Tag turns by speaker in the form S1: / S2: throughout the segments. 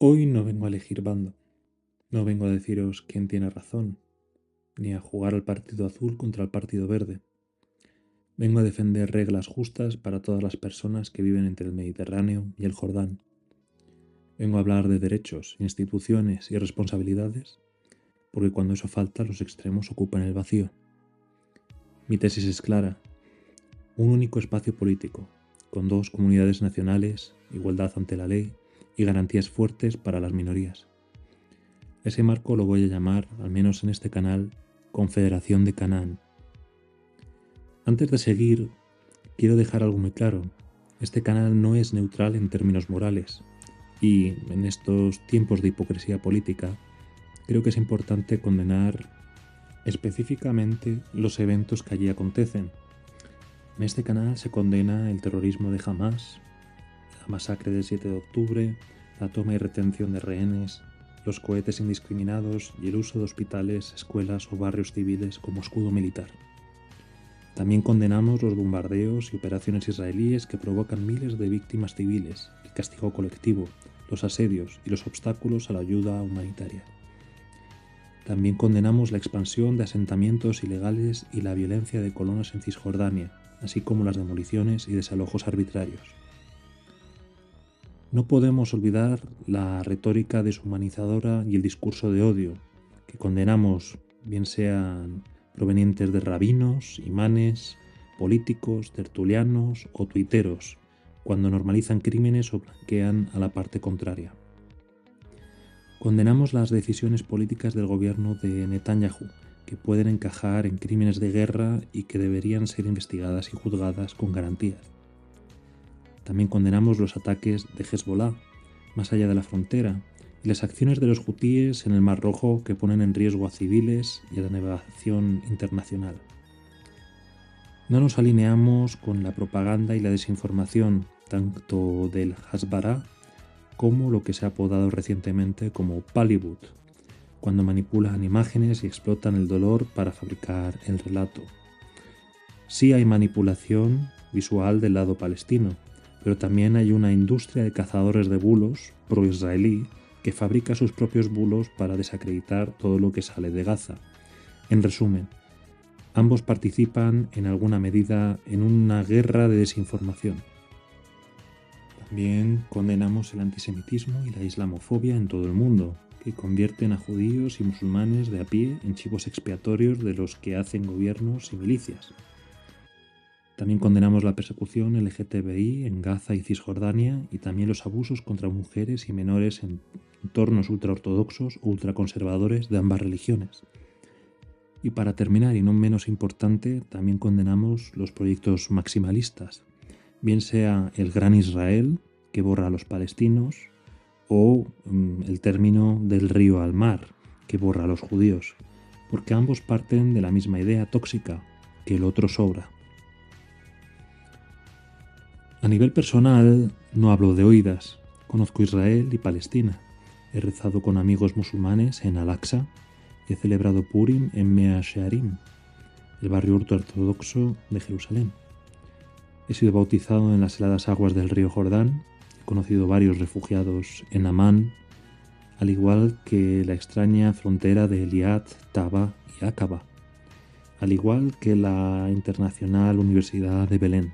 S1: Hoy no vengo a elegir bando, no vengo a deciros quién tiene razón, ni a jugar al partido azul contra el partido verde. Vengo a defender reglas justas para todas las personas que viven entre el Mediterráneo y el Jordán. Vengo a hablar de derechos, instituciones y responsabilidades, porque cuando eso falta los extremos ocupan el vacío. Mi tesis es clara: un único espacio político, con dos comunidades nacionales, igualdad ante la ley y garantías fuertes para las minorías. Ese marco lo voy a llamar, al menos en este canal, Confederación de Canaán. Antes de seguir, quiero dejar algo muy claro. Este canal no es neutral en términos morales y, en estos tiempos de hipocresía política, creo que es importante condenar específicamente los eventos que allí acontecen. En este canal se condena el terrorismo de Hamás, la masacre del 7 de octubre, la toma y retención de rehenes, los cohetes indiscriminados y el uso de hospitales, escuelas o barrios civiles como escudo militar. También condenamos los bombardeos y operaciones israelíes que provocan miles de víctimas civiles, el castigo colectivo, los asedios y los obstáculos a la ayuda humanitaria. También condenamos la expansión de asentamientos ilegales y la violencia de colonos en Cisjordania, así como las demoliciones y desalojos arbitrarios. No podemos olvidar la retórica deshumanizadora y el discurso de odio, que condenamos, bien sean provenientes de rabinos, imanes, políticos, tertulianos o tuiteros, cuando normalizan crímenes o blanquean a la parte contraria. Condenamos las decisiones políticas del gobierno de Netanyahu, que pueden encajar en crímenes de guerra y que deberían ser investigadas y juzgadas con garantías. También condenamos los ataques de Hezbollah, más allá de la frontera, y las acciones de los hutíes en el Mar Rojo que ponen en riesgo a civiles y a la navegación internacional. No nos alineamos con la propaganda y la desinformación, tanto del Hasbara como lo que se ha apodado recientemente como Pallywood, cuando manipulan imágenes y explotan el dolor para fabricar el relato. Sí hay manipulación visual del lado palestino, pero también hay una industria de cazadores de bulos pro-israelí que fabrica sus propios bulos para desacreditar todo lo que sale de Gaza. En resumen, ambos participan en alguna medida en una guerra de desinformación. También condenamos el antisemitismo y la islamofobia en todo el mundo, que convierten a judíos y musulmanes de a pie en chivos expiatorios de los que hacen gobiernos y milicias. También condenamos la persecución LGTBI en Gaza y Cisjordania y también los abusos contra mujeres y menores en entornos ultraortodoxos o ultraconservadores de ambas religiones. Y para terminar, y no menos importante, también condenamos los proyectos maximalistas, bien sea el Gran Israel, que borra a los palestinos, o el término del río al mar, que borra a los judíos, porque ambos parten de la misma idea tóxica, que el otro sobra. A nivel personal, no hablo de oídas. Conozco Israel y Palestina. He rezado con amigos musulmanes en Al-Aqsa y he celebrado Purim en Mea Shearim, el barrio ortodoxo de Jerusalén. He sido bautizado en las heladas aguas del río Jordán. He conocido varios refugiados en Amán, al igual que la extraña frontera de Eliat, Taba y Aqaba, al igual que la Internacional Universidad de Belén.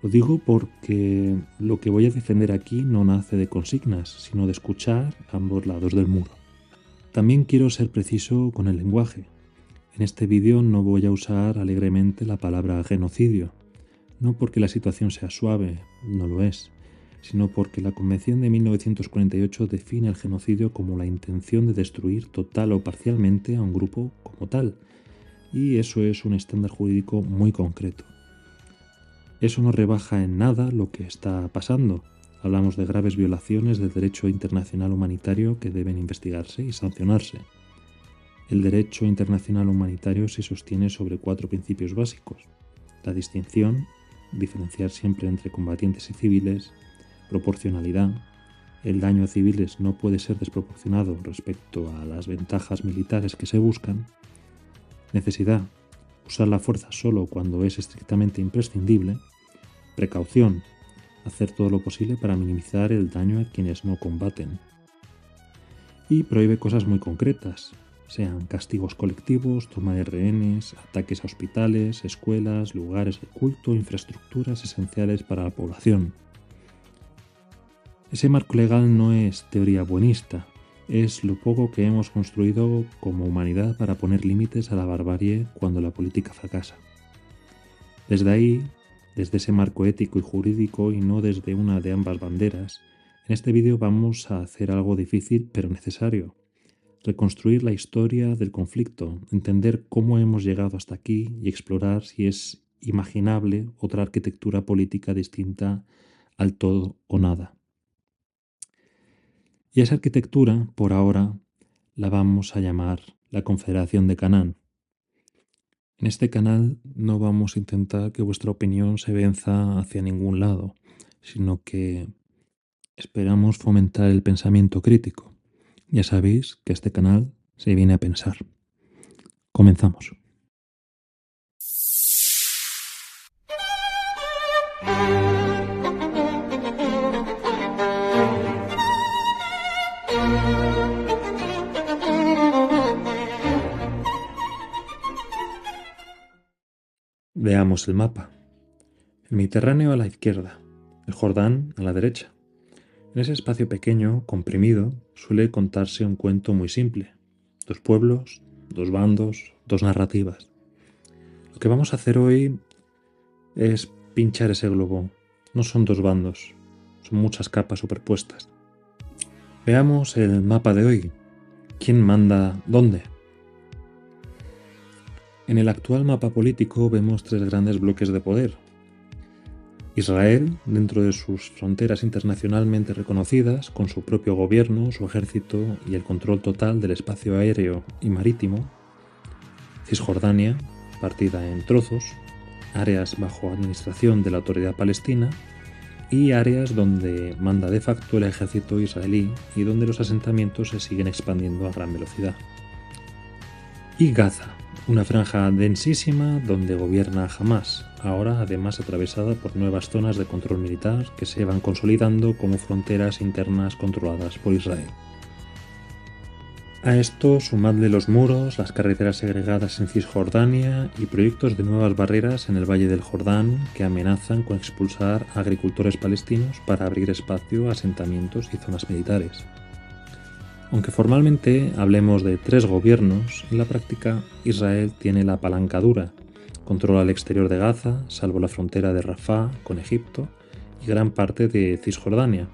S1: Lo digo porque lo que voy a defender aquí no nace de consignas, sino de escuchar ambos lados del muro. También quiero ser preciso con el lenguaje. En este vídeo no voy a usar alegremente la palabra genocidio, no porque la situación sea suave, no lo es, sino porque la Convención de 1948 define el genocidio como la intención de destruir total o parcialmente a un grupo como tal, y eso es un estándar jurídico muy concreto. Eso no rebaja en nada lo que está pasando. Hablamos de graves violaciones del derecho internacional humanitario que deben investigarse y sancionarse. El derecho internacional humanitario se sostiene sobre 4 principios básicos: la distinción, diferenciar siempre entre combatientes y civiles; proporcionalidad, el daño a civiles no puede ser desproporcionado respecto a las ventajas militares que se buscan; necesidad, usar la fuerza solo cuando es estrictamente imprescindible; precaución, hacer todo lo posible para minimizar el daño a quienes no combaten. Y prohíbe cosas muy concretas, sean castigos colectivos, toma de rehenes, ataques a hospitales, escuelas, lugares de culto, infraestructuras esenciales para la población. Ese marco legal no es teoría buenista, es lo poco que hemos construido como humanidad para poner límites a la barbarie cuando la política fracasa. Desde ahí, desde ese marco ético y jurídico y no desde una de ambas banderas, en este vídeo vamos a hacer algo difícil pero necesario. Reconstruir la historia del conflicto, entender cómo hemos llegado hasta aquí y explorar si es imaginable otra arquitectura política distinta al todo o nada. Y esa arquitectura, por ahora, la vamos a llamar la Confederación de Canaán. En este canal no vamos a intentar que vuestra opinión se venza hacia ningún lado, sino que esperamos fomentar el pensamiento crítico. Ya sabéis que este canal se viene a pensar. Comenzamos. Veamos el mapa. El Mediterráneo a la izquierda, el Jordán a la derecha. En ese espacio pequeño, comprimido, suele contarse un cuento muy simple. 2 pueblos, 2 bandos, 2 narrativas. Lo que vamos a hacer hoy es pinchar ese globo. No son 2 bandos, son muchas capas superpuestas. Veamos el mapa de hoy. ¿Quién manda dónde? En el actual mapa político vemos 3 grandes bloques de poder. Israel, dentro de sus fronteras internacionalmente reconocidas, con su propio gobierno, su ejército y el control total del espacio aéreo y marítimo. Cisjordania, partida en trozos, áreas bajo administración de la Autoridad Palestina y áreas donde manda de facto el ejército israelí y donde los asentamientos se siguen expandiendo a gran velocidad. Y Gaza, una franja densísima donde gobierna Hamás, ahora además atravesada por nuevas zonas de control militar que se van consolidando como fronteras internas controladas por Israel. A esto sumadle los muros, las carreteras segregadas en Cisjordania y proyectos de nuevas barreras en el Valle del Jordán que amenazan con expulsar a agricultores palestinos para abrir espacio a asentamientos y zonas militares. Aunque formalmente hablemos de 3 gobiernos, en la práctica Israel tiene la palanca dura, controla el exterior de Gaza, salvo la frontera de Rafah con Egipto y gran parte de Cisjordania,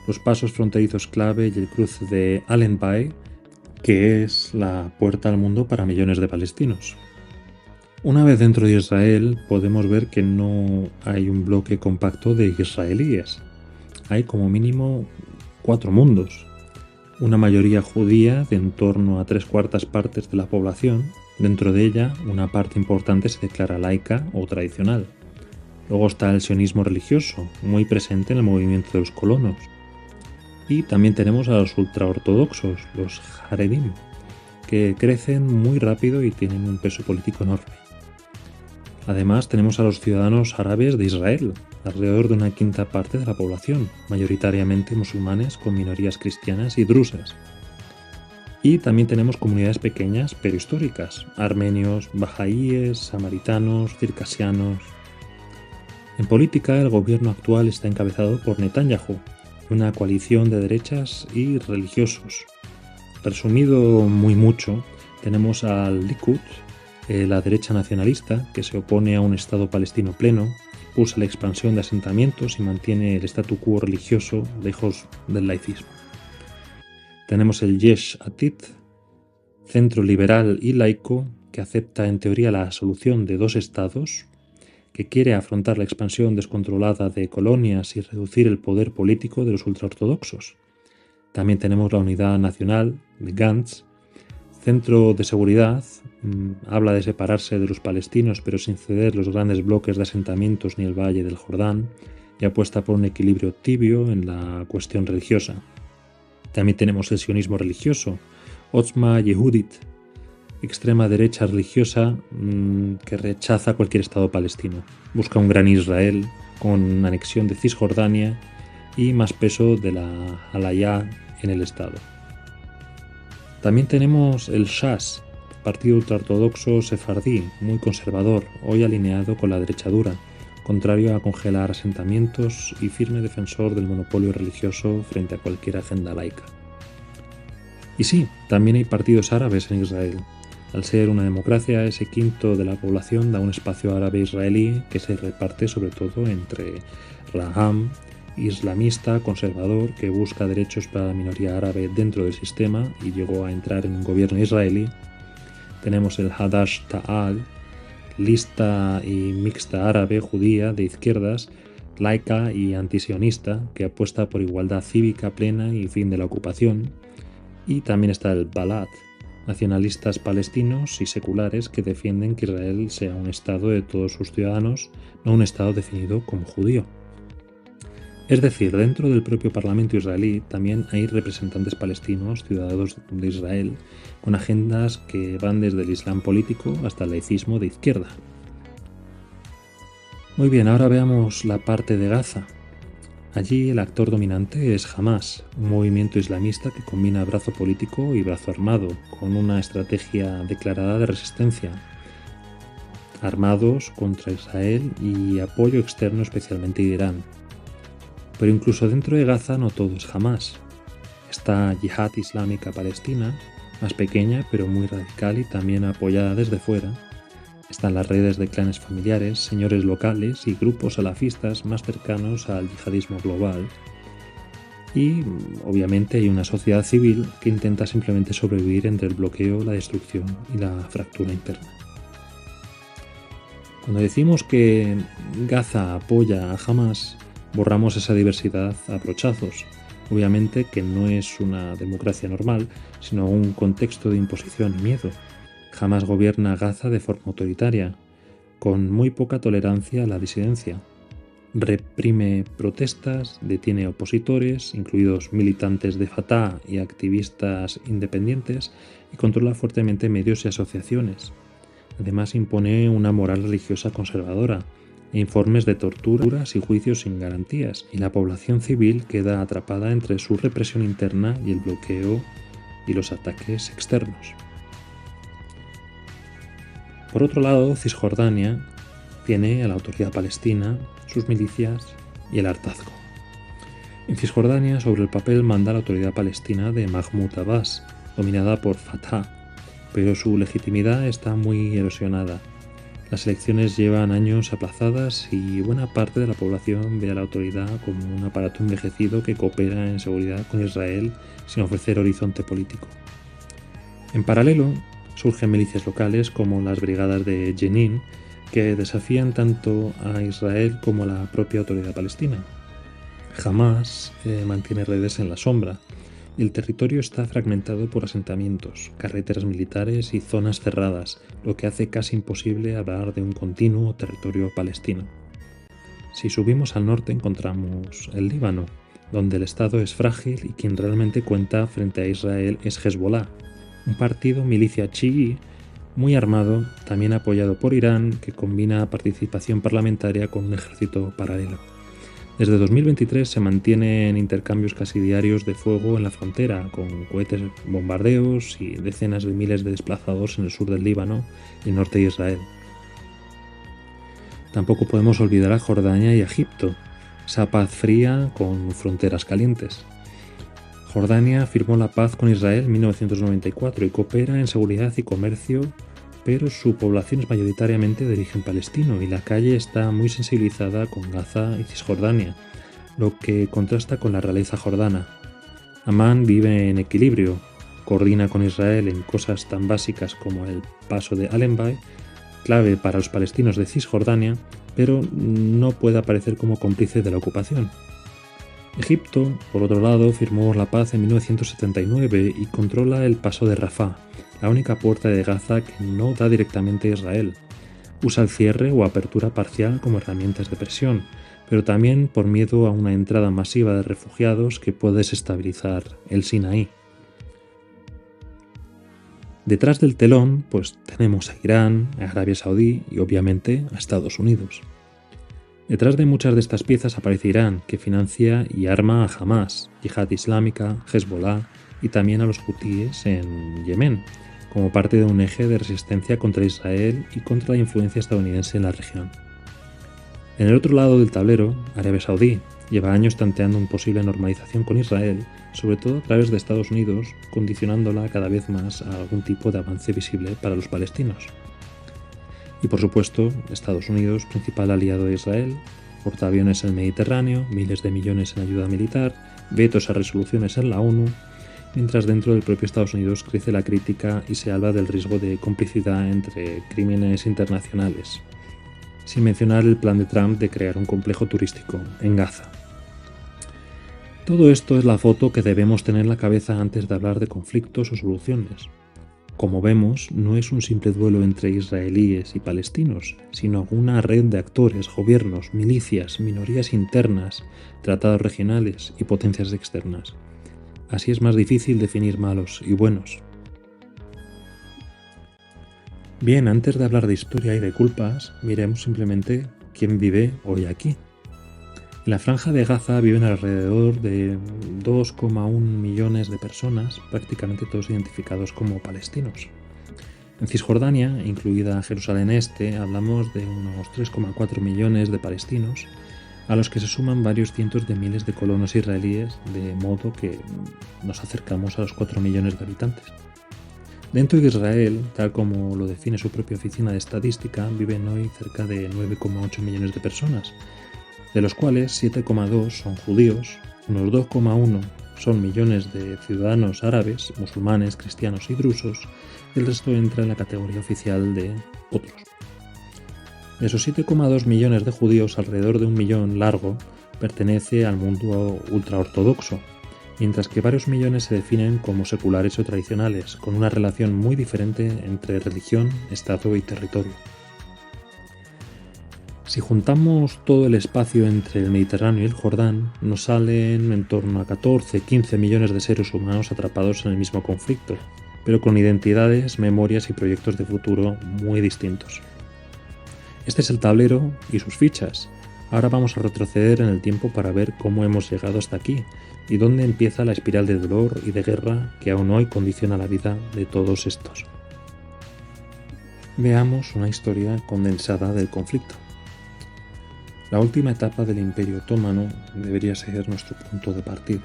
S1: los pasos fronterizos clave y el cruce de Allenby, que es la puerta al mundo para millones de palestinos. Una vez dentro de Israel podemos ver que no hay un bloque compacto de israelíes, hay como mínimo 4 mundos. Una mayoría judía de en torno a 3/4 partes de la población. Dentro de ella, una parte importante se declara laica o tradicional. Luego está el sionismo religioso, muy presente en el movimiento de los colonos. Y también tenemos a los ultraortodoxos, los Haredim, que crecen muy rápido y tienen un peso político enorme. Además, tenemos a los ciudadanos árabes de Israel, alrededor de una 1/5 parte de la población, mayoritariamente musulmanes con minorías cristianas y drusas. Y también tenemos comunidades pequeñas pero históricas, armenios, bahá'íes, samaritanos, circasianos. En política, el gobierno actual está encabezado por Netanyahu, una coalición de derechas y religiosos. Resumido muy mucho, tenemos al Likud, la derecha nacionalista, que se opone a un Estado palestino pleno, impulsa la expansión de asentamientos y mantiene el statu quo religioso lejos del laicismo. Tenemos el Yesh Atid, centro liberal y laico, que acepta en teoría la solución de 2 estados, que quiere afrontar la expansión descontrolada de colonias y reducir el poder político de los ultraortodoxos. También tenemos la Unidad Nacional de Gantz, centro de seguridad, habla de separarse de los palestinos pero sin ceder los grandes bloques de asentamientos ni el Valle del Jordán y apuesta por un equilibrio tibio en la cuestión religiosa. También tenemos el sionismo religioso, Otzma Yehudit, extrema derecha religiosa que rechaza cualquier Estado palestino. Busca un gran Israel con anexión de Cisjordania y más peso de la Alayá en el Estado. También tenemos el Shas, partido ultraortodoxo sefardí, muy conservador, hoy alineado con la derecha dura, contrario a congelar asentamientos y firme defensor del monopolio religioso frente a cualquier agenda laica. Y sí, también hay partidos árabes en Israel. Al ser una democracia, ese quinto de la población da un espacio árabe israelí que se reparte sobre todo entre Raham, islamista conservador que busca derechos para la minoría árabe dentro del sistema y llegó a entrar en un gobierno israelí. Tenemos el Hadash Ta'al, lista y mixta árabe judía de izquierdas, laica y antisionista, que apuesta por igualdad cívica plena y fin de la ocupación. Y también está el Balad, nacionalistas palestinos y seculares que defienden que Israel sea un Estado de todos sus ciudadanos, no un Estado definido como judío. Es decir, dentro del propio Parlamento israelí también hay representantes palestinos, ciudadanos de Israel, con agendas que van desde el Islam político hasta el laicismo de izquierda. Muy bien, ahora veamos la parte de Gaza. Allí el actor dominante es Hamas, un movimiento islamista que combina brazo político y brazo armado, con una estrategia declarada de resistencia, armados contra Israel y apoyo externo especialmente de Irán. Pero incluso dentro de Gaza no todo es Hamas. Está Yihad Islámica Palestina, más pequeña pero muy radical y también apoyada desde fuera. Están las redes de clanes familiares, señores locales y grupos salafistas más cercanos al yihadismo global. Y obviamente hay una sociedad civil que intenta simplemente sobrevivir entre el bloqueo, la destrucción y la fractura interna. Cuando decimos que Gaza apoya a Hamas, borramos esa diversidad a brochazos. Obviamente que no es una democracia normal, sino un contexto de imposición y miedo. Hamas gobierna Gaza de forma autoritaria, con muy poca tolerancia a la disidencia. Reprime protestas, detiene opositores, incluidos militantes de Fatah y activistas independientes, y controla fuertemente medios y asociaciones. Además impone una moral religiosa conservadora, informes de torturas y juicios sin garantías, y la población civil queda atrapada entre su represión interna y el bloqueo y los ataques externos. Por otro lado, Cisjordania tiene a la autoridad palestina, sus milicias y el hartazgo. En Cisjordania, sobre el papel manda la autoridad palestina de Mahmoud Abbas, dominada por Fatah, pero su legitimidad está muy erosionada. Las elecciones llevan años aplazadas y buena parte de la población ve a la autoridad como un aparato envejecido que coopera en seguridad con Israel sin ofrecer horizonte político. En paralelo, surgen milicias locales como las brigadas de Jenin, que desafían tanto a Israel como a la propia autoridad palestina. Hamas mantiene redes en la sombra. El territorio está fragmentado por asentamientos, carreteras militares y zonas cerradas, lo que hace casi imposible hablar de un continuo territorio palestino. Si subimos al norte encontramos el Líbano, donde el Estado es frágil y quien realmente cuenta frente a Israel es Hezbollah, un partido milicia chií muy armado, también apoyado por Irán, que combina participación parlamentaria con un ejército paralelo. Desde 2023 se mantienen intercambios casi diarios de fuego en la frontera, con cohetes bombardeos y decenas de miles de desplazados en el sur del Líbano y el norte de Israel. Tampoco podemos olvidar a Jordania y a Egipto, esa paz fría con fronteras calientes. Jordania firmó la paz con Israel en 1994 y coopera en seguridad y comercio, pero su población es mayoritariamente de origen palestino y la calle está muy sensibilizada con Gaza y Cisjordania, lo que contrasta con la realeza jordana. Amán vive en equilibrio, coordina con Israel en cosas tan básicas como el paso de Allenby, clave para los palestinos de Cisjordania, pero no puede aparecer como cómplice de la ocupación. Egipto, por otro lado, firmó la paz en 1979 y controla el paso de Rafah, la única puerta de Gaza que no da directamente a Israel. Usa el cierre o apertura parcial como herramientas de presión, pero también por miedo a una entrada masiva de refugiados que puede desestabilizar el Sinaí. Detrás del telón, pues tenemos a Irán, a Arabia Saudí y obviamente a Estados Unidos. Detrás de muchas de estas piezas aparece Irán, que financia y arma a Hamas, Yihad Islámica, Hezbollah y también a los hutíes en Yemen, como parte de un eje de resistencia contra Israel y contra la influencia estadounidense en la región. En el otro lado del tablero, Arabia Saudí lleva años tanteando una posible normalización con Israel, sobre todo a través de Estados Unidos, condicionándola cada vez más a algún tipo de avance visible para los palestinos. Y por supuesto, Estados Unidos, principal aliado de Israel, portaaviones en el Mediterráneo, miles de millones en ayuda militar, vetos a resoluciones en la ONU, mientras dentro del propio Estados Unidos crece la crítica y se habla del riesgo de complicidad entre crímenes internacionales, sin mencionar el plan de Trump de crear un complejo turístico en Gaza. Todo esto es la foto que debemos tener en la cabeza antes de hablar de conflictos o soluciones. Como vemos, no es un simple duelo entre israelíes y palestinos, sino una red de actores, gobiernos, milicias, minorías internas, tratados regionales y potencias externas. Así es más difícil definir malos y buenos. Bien, antes de hablar de historia y de culpas, miremos simplemente quién vive hoy aquí. En la Franja de Gaza viven alrededor de 2,1 millones de personas, prácticamente todos identificados como palestinos. En Cisjordania, incluida Jerusalén Este, hablamos de unos 3,4 millones de palestinos, a los que se suman varios cientos de miles de colonos israelíes, de modo que nos acercamos a los 4 millones de habitantes. Dentro de Israel, tal como lo define su propia oficina de estadística, viven hoy cerca de 9,8 millones de personas, de los cuales 7,2 son judíos, unos 2,1 son millones de ciudadanos árabes, musulmanes, cristianos y drusos, y el resto entra en la categoría oficial de otros. De esos 7,2 millones de judíos, alrededor de 1 millón largo pertenece al mundo ultraortodoxo, mientras que varios millones se definen como seculares o tradicionales, con una relación muy diferente entre religión, Estado y territorio. Si juntamos todo el espacio entre el Mediterráneo y el Jordán, nos salen en torno a 14-15 millones de seres humanos atrapados en el mismo conflicto, pero con identidades, memorias y proyectos de futuro muy distintos. Este es el tablero y sus fichas. Ahora vamos a retroceder en el tiempo para ver cómo hemos llegado hasta aquí y dónde empieza la espiral de dolor y de guerra que aún hoy condiciona la vida de todos estos. Veamos una historia condensada del conflicto. La última etapa del Imperio Otomano debería ser nuestro punto de partida.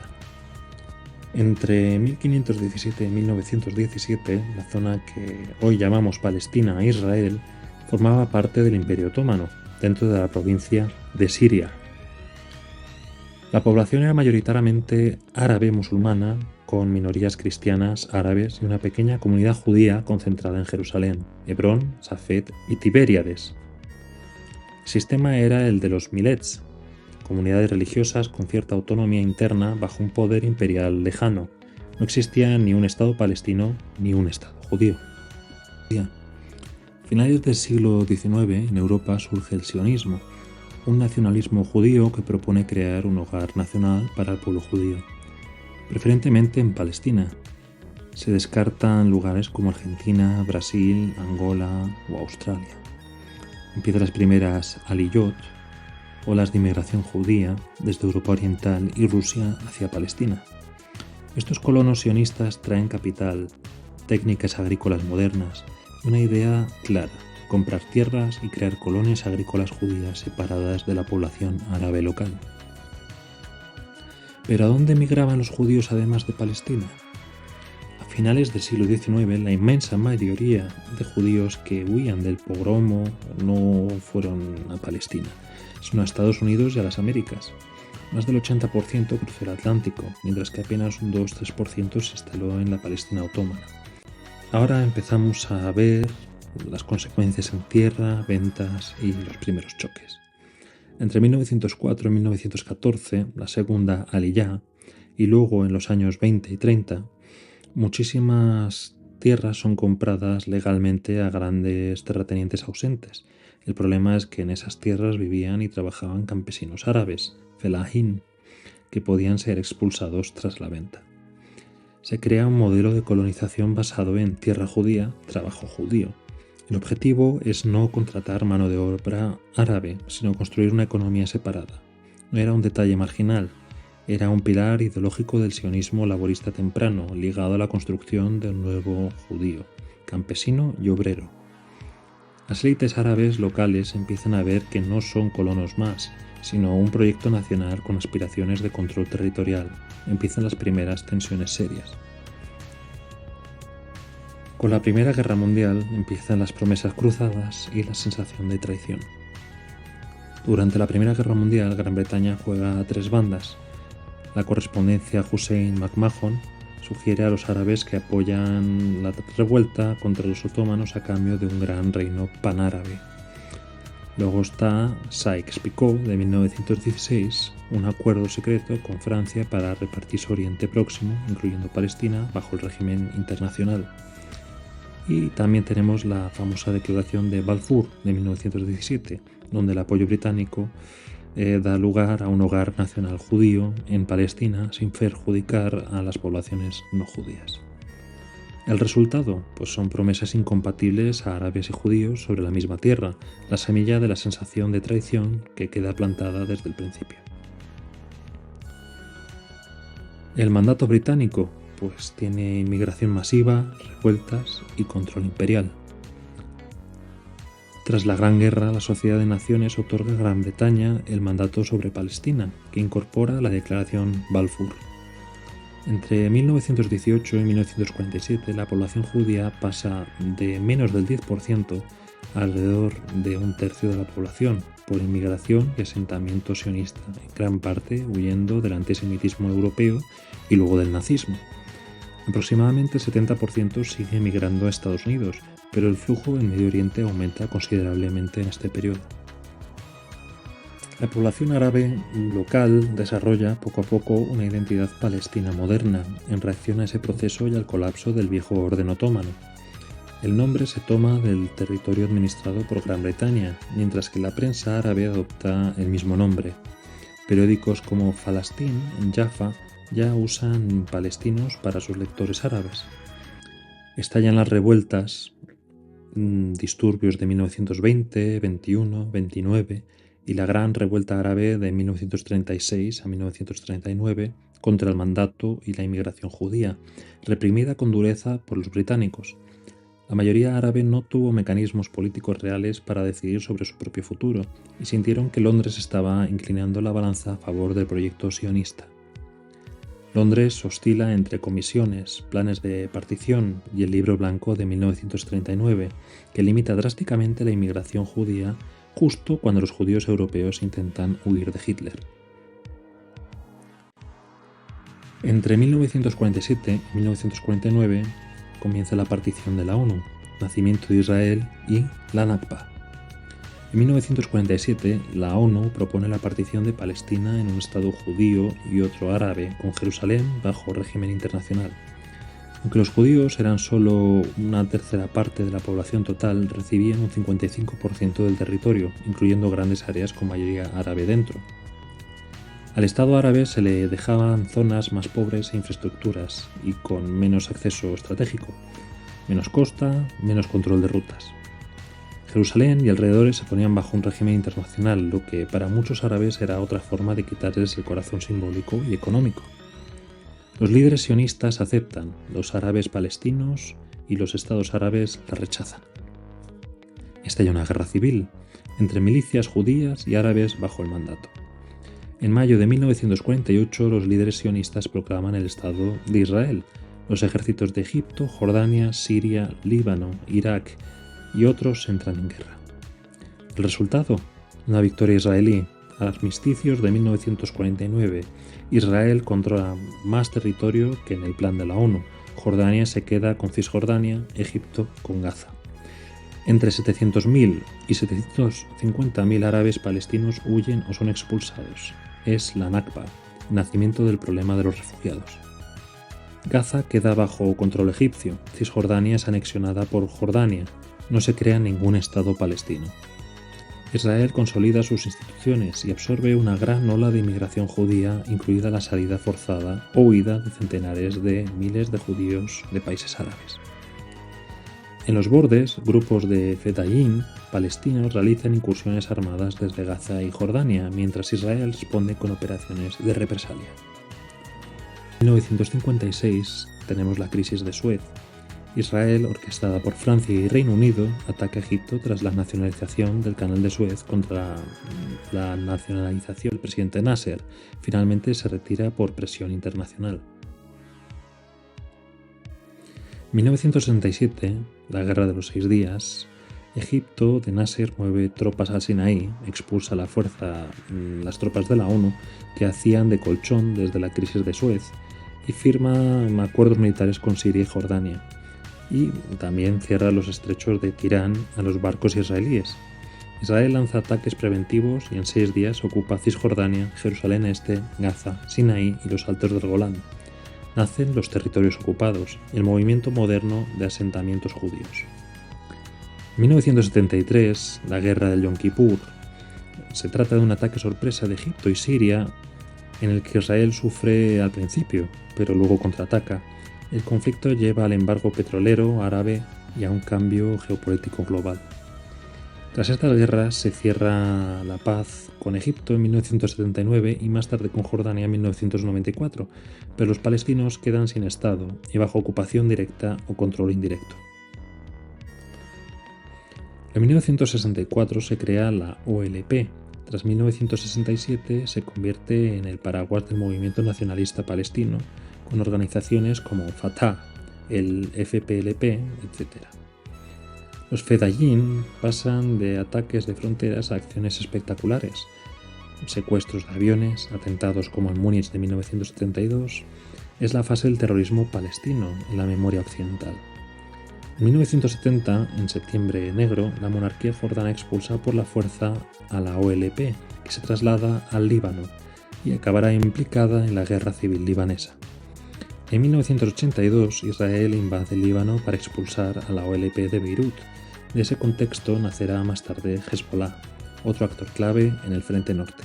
S1: Entre 1517 y 1917, la zona que hoy llamamos Palestina e Israel formaba parte del Imperio Otomano, dentro de la provincia de Siria. La población era mayoritariamente árabe musulmana, con minorías cristianas árabes y una pequeña comunidad judía concentrada en Jerusalén, Hebrón, Safed y Tiberíades. El sistema era el de los milets, comunidades religiosas con cierta autonomía interna bajo un poder imperial lejano. No existía ni un Estado palestino ni un Estado judío. A finales del siglo XIX en Europa surge el sionismo, un nacionalismo judío que propone crear un hogar nacional para el pueblo judío, preferentemente en Palestina. Se descartan lugares como Argentina, Brasil, Angola o Australia. Empiezan las primeras aliyot, olas de inmigración judía desde Europa Oriental y Rusia hacia Palestina. Estos colonos sionistas traen capital, técnicas agrícolas modernas y una idea clara: comprar tierras y crear colonias agrícolas judías separadas de la población árabe local. ¿Pero a dónde emigraban los judíos además de Palestina? A finales del siglo XIX, la inmensa mayoría de judíos que huían del pogromo no fueron a Palestina, sino a Estados Unidos y a las Américas. Más del 80% cruzó el Atlántico, mientras que apenas un 2-3% se instaló en la Palestina otomana. Ahora empezamos a ver las consecuencias en tierra, ventas y los primeros choques. Entre 1904 y 1914, la segunda Aliyá, y luego en los años 20 y 30, muchísimas tierras son compradas legalmente a grandes terratenientes ausentes. El problema es que en esas tierras vivían y trabajaban campesinos árabes, felahin, que podían ser expulsados tras la venta. Se crea un modelo de colonización basado en tierra judía, trabajo judío. El objetivo es no contratar mano de obra árabe, sino construir una economía separada. No era un detalle marginal, era un pilar ideológico del sionismo laborista temprano, ligado a la construcción de un nuevo judío, campesino y obrero. Las élites árabes locales empiezan a ver que no son colonos más, sino un proyecto nacional con aspiraciones de control territorial. Empiezan las primeras tensiones serias. Con la Primera Guerra Mundial empiezan las promesas cruzadas y la sensación de traición. Durante la Primera Guerra Mundial, Gran Bretaña juega a tres bandas. La correspondencia Hussein McMahon sugiere a los árabes que apoyan la revuelta contra los otomanos a cambio de un gran reino panárabe. Luego está Sykes-Picot de 1916, un acuerdo secreto con Francia para repartirse Oriente Próximo, incluyendo Palestina, bajo el régimen internacional. Y también tenemos la famosa declaración de Balfour de 1917, donde el apoyo británico da lugar a un hogar nacional judío en Palestina sin perjudicar a las poblaciones no judías. El resultado, pues son promesas incompatibles a árabes y judíos sobre la misma tierra, la semilla de la sensación de traición que queda plantada desde el principio. El mandato británico, pues tiene inmigración masiva, revueltas y control imperial. Tras la Gran Guerra, la Sociedad de Naciones otorga a Gran Bretaña el mandato sobre Palestina, que incorpora la Declaración Balfour. Entre 1918 y 1947, la población judía pasa de menos del 10% a alrededor de un tercio de la población, por inmigración y asentamiento sionista, en gran parte huyendo del antisemitismo europeo y luego del nazismo. Aproximadamente el 70% sigue emigrando a Estados Unidos, pero el flujo en Medio Oriente aumenta considerablemente en este periodo. La población árabe local desarrolla poco a poco una identidad palestina moderna en reacción a ese proceso y al colapso del viejo orden otomano. El nombre se toma del territorio administrado por Gran Bretaña, mientras que la prensa árabe adopta el mismo nombre. Periódicos como Falastín en Jaffa ya usan palestinos para sus lectores árabes. Estallan las revueltas, disturbios de 1920, 21, 29 y la Gran Revuelta Árabe de 1936 a 1939 contra el mandato y la inmigración judía, reprimida con dureza por los británicos. La mayoría árabe no tuvo mecanismos políticos reales para decidir sobre su propio futuro y sintieron que Londres estaba inclinando la balanza a favor del proyecto sionista. Londres oscila entre comisiones, planes de partición y el Libro Blanco de 1939, que limita drásticamente la inmigración judía justo cuando los judíos europeos intentan huir de Hitler. Entre 1947 y 1949 comienza la partición de la ONU, nacimiento de Israel y la Nakba. En 1947, la ONU propone la partición de Palestina en un estado judío y otro árabe, con Jerusalén bajo régimen internacional. Aunque los judíos eran solo una tercera parte de la población total, recibían un 55% del territorio, incluyendo grandes áreas con mayoría árabe dentro. Al Estado árabe se le dejaban zonas más pobres e infraestructuras y con menos acceso estratégico, menos costa, menos control de rutas. Jerusalén y alrededores se ponían bajo un régimen internacional, lo que para muchos árabes era otra forma de quitarles el corazón simbólico y económico. Los líderes sionistas aceptan, los árabes palestinos y los estados árabes la rechazan. Estalla una guerra civil entre milicias judías y árabes bajo el mandato. En mayo de 1948, los líderes sionistas proclaman el Estado de Israel. Los ejércitos de Egipto, Jordania, Siria, Líbano, Irak y otros entran en guerra. El resultado, una victoria israelí. Armisticios de 1949. Israel controla más territorio que en el plan de la ONU. Jordania se queda con Cisjordania, Egipto con Gaza. Entre 700.000 y 750.000 árabes palestinos huyen o son expulsados. Es la Nakba, nacimiento del problema de los refugiados. Gaza queda bajo control egipcio. Cisjordania es anexionada por Jordania. No se crea ningún Estado palestino. Israel consolida sus instituciones y absorbe una gran ola de inmigración judía, incluida la salida forzada o huida de centenares de miles de judíos de países árabes. En los bordes, grupos de fedayín palestinos realizan incursiones armadas desde Gaza y Jordania, mientras Israel responde con operaciones de represalia. En 1956 tenemos la crisis de Suez. Israel, orquestada por Francia y Reino Unido, ataca a Egipto tras la nacionalización del Canal de Suez contra la nacionalización del presidente Nasser. Finalmente se retira por presión internacional. En 1967, la Guerra de los 6 días, Egipto de Nasser mueve tropas al Sinaí, expulsa a la fuerza las tropas de la ONU que hacían de colchón desde la crisis de Suez y firma acuerdos militares con Siria y Jordania. Y también cierra los estrechos de Tirán a los barcos israelíes. Israel lanza ataques preventivos y en 6 días ocupa Cisjordania, Jerusalén Este, Gaza, Sinaí y los Altos del Golán. Nacen los territorios ocupados y el movimiento moderno de asentamientos judíos. En 1973, la guerra del Yom Kippur. Se trata de un ataque sorpresa de Egipto y Siria en el que Israel sufre al principio, pero luego contraataca. El conflicto lleva al embargo petrolero árabe y a un cambio geopolítico global. Tras estas guerras se cierra la paz con Egipto en 1979 y más tarde con Jordania en 1994, pero los palestinos quedan sin Estado y bajo ocupación directa o control indirecto. En 1964 se crea la OLP. Tras 1967 se convierte en el paraguas del movimiento nacionalista palestino, con organizaciones como Fatah, el FPLP, etc. Los fedayín pasan de ataques de fronteras a acciones espectaculares, secuestros de aviones, atentados como en Múnich de 1972, es la fase del terrorismo palestino en la memoria occidental. En 1970, en Septiembre Negro, la monarquía jordana expulsa por la fuerza a la OLP, que se traslada al Líbano y acabará implicada en la guerra civil libanesa. En 1982, Israel invade el Líbano para expulsar a la OLP de Beirut. De ese contexto nacerá más tarde Hezbollah, otro actor clave en el Frente Norte.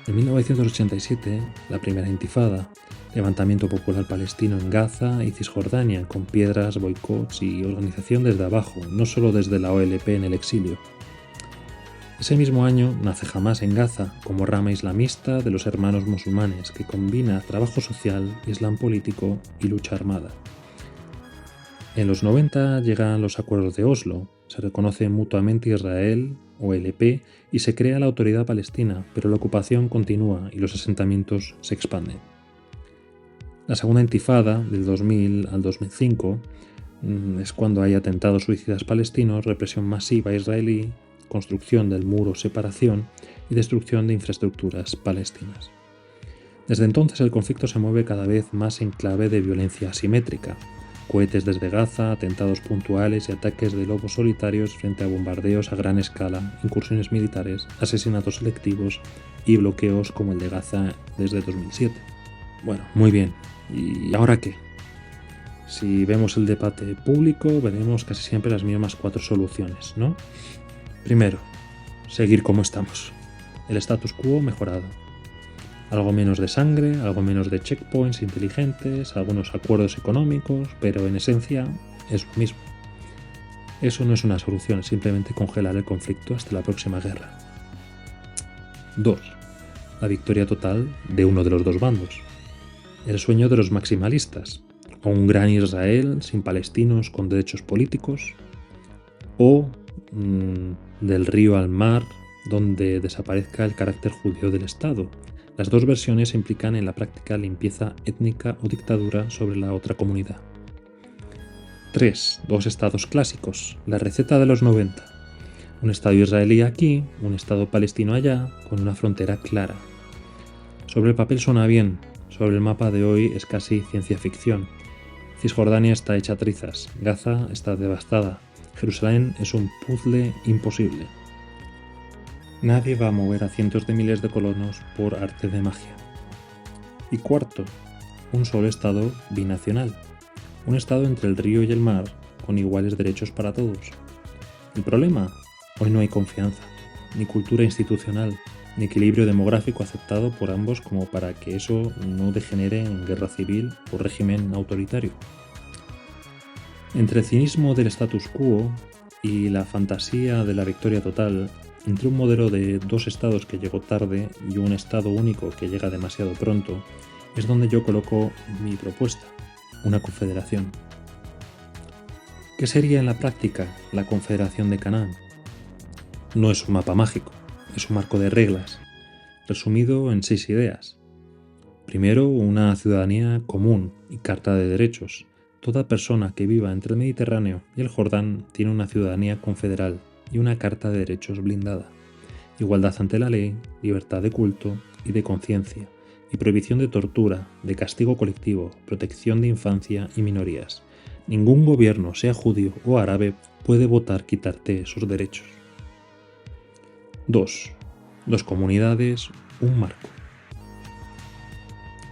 S1: En 1987, la primera intifada, levantamiento popular palestino en Gaza y Cisjordania, con piedras, boicots y organización desde abajo, no solo desde la OLP en el exilio. Ese mismo año nace Hamás en Gaza como rama islamista de los hermanos musulmanes que combina trabajo social, islam político y lucha armada. En los 90 llegan los acuerdos de Oslo, se reconoce mutuamente Israel, OLP, y se crea la Autoridad Palestina, pero la ocupación continúa y los asentamientos se expanden. La segunda intifada, del 2000 al 2005, es cuando hay atentados suicidas palestinos, represión masiva israelí, construcción del muro separación y destrucción de infraestructuras palestinas. Desde entonces el conflicto se mueve cada vez más en clave de violencia asimétrica. Cohetes desde Gaza, atentados puntuales y ataques de lobos solitarios frente a bombardeos a gran escala, incursiones militares, asesinatos selectivos y bloqueos como el de Gaza desde 2007. Bueno, muy bien. ¿Y ahora qué? Si vemos el debate público, veremos casi siempre las mismas 4 soluciones, ¿no? Primero, seguir como estamos. El status quo mejorado. Algo menos de sangre, algo menos de checkpoints inteligentes, algunos acuerdos económicos, pero en esencia es lo mismo. Eso no es una solución, simplemente congelar el conflicto hasta la próxima guerra. 2. La victoria total de uno de los dos bandos. El sueño de los maximalistas, o un gran Israel sin palestinos con derechos políticos, o del río al mar, donde desaparezca el carácter judío del Estado. Las dos versiones implican en la práctica limpieza étnica o dictadura sobre la otra comunidad. 3. 2 estados clásicos, la receta de los 90. Un estado israelí aquí, un estado palestino allá, con una frontera clara. Sobre el papel suena bien, sobre el mapa de hoy es casi ciencia ficción. Cisjordania está hecha trizas, Gaza está devastada, Jerusalén es un puzzle imposible. Nadie va a mover a cientos de miles de colonos por arte de magia. Y 4. Un solo estado binacional. Un estado entre el río y el mar, con iguales derechos para todos. El problema, hoy no hay confianza, ni cultura institucional, ni equilibrio demográfico aceptado por ambos como para que eso no degenere en guerra civil o régimen autoritario. Entre el cinismo del status quo y la fantasía de la victoria total, entre un modelo de dos estados que llegó tarde y un estado único que llega demasiado pronto, es donde yo coloco mi propuesta, una confederación. ¿Qué sería en la práctica la Confederación de Canaán? No es un mapa mágico, es un marco de reglas, resumido en 6 ideas. Primero, una ciudadanía común y carta de derechos. Toda persona que viva entre el Mediterráneo y el Jordán tiene una ciudadanía confederal y una carta de derechos blindada. Igualdad ante la ley, libertad de culto y de conciencia, y prohibición de tortura, de castigo colectivo, protección de infancia y minorías. Ningún gobierno, sea judío o árabe, puede votar quitarte esos derechos. 2. Dos comunidades, un marco.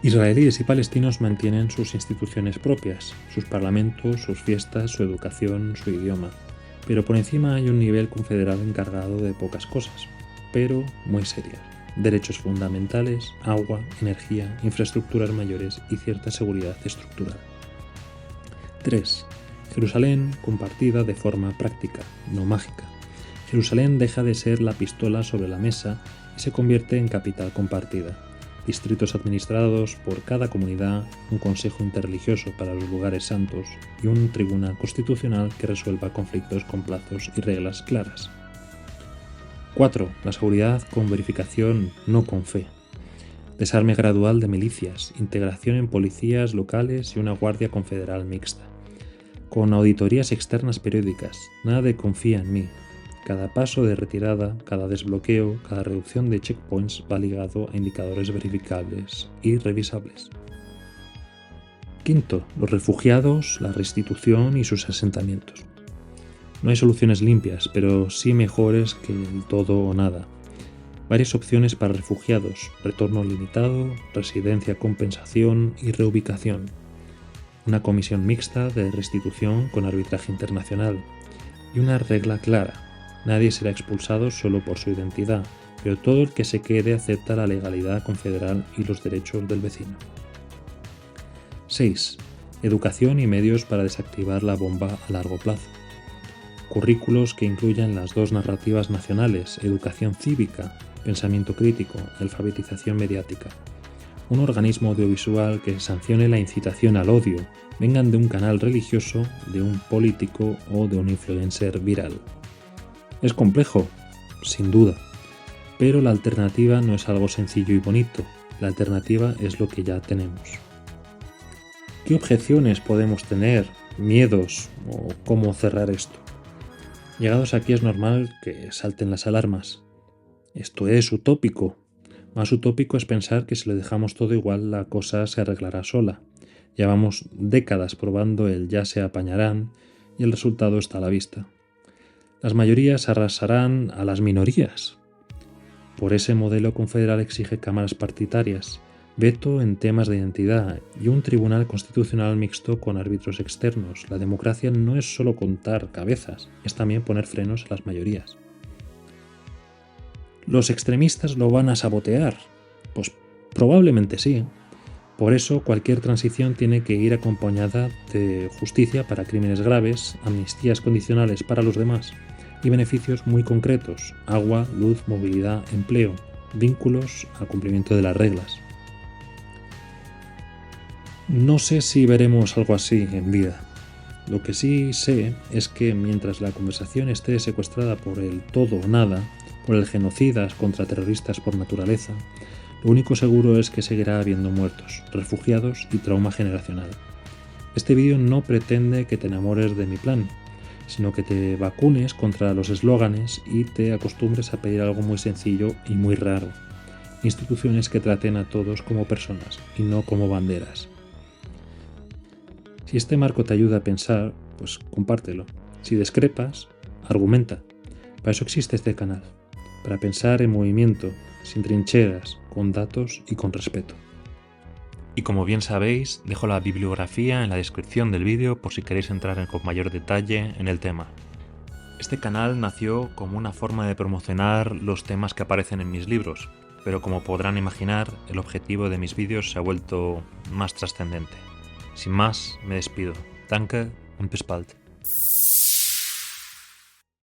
S1: Israelíes y palestinos mantienen sus instituciones propias, sus parlamentos, sus fiestas, su educación, su idioma. Pero por encima hay un nivel confederal encargado de pocas cosas, pero muy serias. Derechos fundamentales, agua, energía, infraestructuras mayores y cierta seguridad estructural. 3. Jerusalén compartida de forma práctica, no mágica. Jerusalén deja de ser la pistola sobre la mesa y se convierte en capital compartida. Distritos administrados por cada comunidad, un consejo interreligioso para los lugares santos y un tribunal constitucional que resuelva conflictos con plazos y reglas claras. 4. La seguridad con verificación, no con fe. Desarme gradual de milicias, integración en policías locales y una guardia confederal mixta. Con auditorías externas periódicas, nada de confía en mí. Cada paso de retirada, cada desbloqueo, cada reducción de checkpoints va ligado a indicadores verificables y revisables. 5. Los refugiados, la restitución y sus asentamientos. No hay soluciones limpias, pero sí mejores que el todo o nada. Varias opciones para refugiados: retorno limitado, residencia, compensación y reubicación. Una comisión mixta de restitución con arbitraje internacional. Y una regla clara: nadie será expulsado solo por su identidad, pero todo el que se quede acepta la legalidad confederal y los derechos del vecino. 6. Educación y medios para desactivar la bomba a largo plazo. Currículos que incluyan las dos narrativas nacionales: educación cívica, pensamiento crítico, alfabetización mediática. Un organismo audiovisual que sancione la incitación al odio, vengan de un canal religioso, de un político o de un influencer viral. Es complejo, sin duda, pero la alternativa no es algo sencillo y bonito, la alternativa es lo que ya tenemos. ¿Qué objeciones podemos tener, miedos o cómo cerrar esto? Llegados aquí es normal que salten las alarmas. Esto es utópico. Más utópico es pensar que si lo dejamos todo igual la cosa se arreglará sola. Llevamos décadas probando el ya se apañarán y el resultado está a la vista. Las mayorías arrasarán a las minorías. Por ese modelo confederal exige cámaras partitarias, veto en temas de identidad y un tribunal constitucional mixto con árbitros externos. La democracia no es solo contar cabezas, es también poner frenos a las mayorías. ¿Los extremistas lo van a sabotear? Pues probablemente sí. Por eso cualquier transición tiene que ir acompañada de justicia para crímenes graves, amnistías condicionales para los demás y beneficios muy concretos: agua, luz, movilidad, empleo, vínculos al cumplimiento de las reglas. No sé si veremos algo así en vida. Lo que sí sé es que mientras la conversación esté secuestrada por el todo o nada, por el genocidas contra terroristas por naturaleza, lo único seguro es que seguirá habiendo muertos, refugiados y trauma generacional. Este vídeo no pretende que te enamores de mi plan, sino que te vacunes contra los eslóganes y te acostumbres a pedir algo muy sencillo y muy raro: instituciones que traten a todos como personas y no como banderas. Si este marco te ayuda a pensar, pues compártelo. Si discrepas, argumenta. Para eso existe este canal, para pensar en movimiento, sin trincheras, con datos y con respeto. Y como bien sabéis, dejo la bibliografía en la descripción del vídeo por si queréis entrar con mayor detalle en el tema. Este canal nació como una forma de promocionar los temas que aparecen en mis libros, pero como podrán imaginar, el objetivo de mis vídeos se ha vuelto más trascendente. Sin más, me despido. Danke Un pes bald.